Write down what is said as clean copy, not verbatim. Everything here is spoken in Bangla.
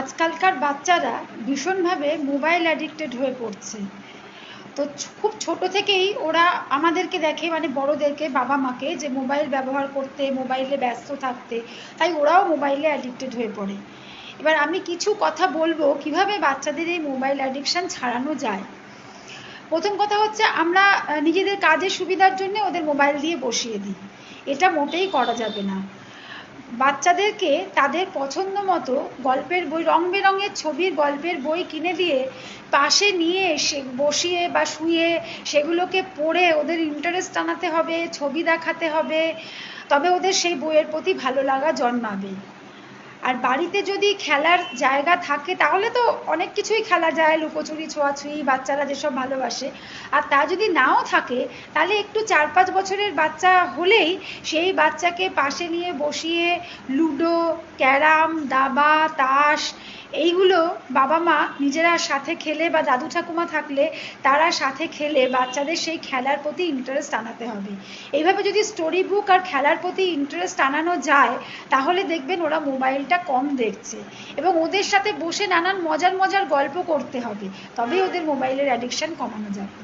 আজকালকার বাচ্চারা ভীষণভাবে মোবাইল অ্যাডিক্টেড হয়ে পড়ছে। তো খুব ছোট থেকেই ওরা আমাদেরকে দেখে, মানে বড়োদেরকে, বাবা মাকে, যে মোবাইল ব্যবহার করতে, মোবাইলে ব্যস্ত থাকতে, তাই ওরাও মোবাইলে অ্যাডিক্টেড হয়ে পড়ে। এবার আমি কিছু কথা বলবো কিভাবে বাচ্চাদের এই মোবাইল অ্যাডিকশান ছাড়ানো যায়। প্রথম কথা হচ্ছে, আমরা নিজেদের কাজের সুবিধার জন্য ওদের মোবাইল দিয়ে বসিয়ে দিই। এটা মোটেই করা যাবে না। বাচ্চাদেরকে তাদের পছন্দ মতো গল্পের বই, রং বেরঙের ছবির গল্পের বই কিনে দিয়ে পাশে নিয়ে এসে বসিয়ে বা শুয়ে সেগুলোকে পড়ে ওদের ইন্টারেস্ট আনাতে হবে, ছবি দেখাতে হবে, তবে ওদের সেই বইয়ের প্রতি ভালো লাগা জন্মাবে। আর বাড়িতে যদি খেলার জায়গা থাকে তাহলে তো অনেক কিছুই খেলা যায়, লুকোচুরি, ছোঁয়াছুঁয়ি, বাচ্চারা যেসব ভালোবাসে। আর তা যদি নাও থাকে তাহলে একটু 4-5 বছরের বাচ্চা হলেই সেই বাচ্চাকে পাশে নিয়ে বসিয়ে লুডো, ক্যারাম, দাবা, তাস এইগুলো বাবা মা নিজেরা সাথে খেলে, বা দাদু ঠাকুমা থাকলে তারা সাথে খেলে বাচ্চাদের সেই খেলার প্রতি ইন্টারেস্ট আনাতে হবে। এইভাবে যদি স্টোরি বুক আর খেলার প্রতি ইন্টারেস্ট আনানো যায় তাহলে দেখবেন ওরা মোবাইলটা কম দেখছে, এবং ওদের সাথে বসে নানান মজার মজার গল্প করতে হবে, তবেই ওদের মোবাইলের অ্যাডিকশান কমানো যাবে।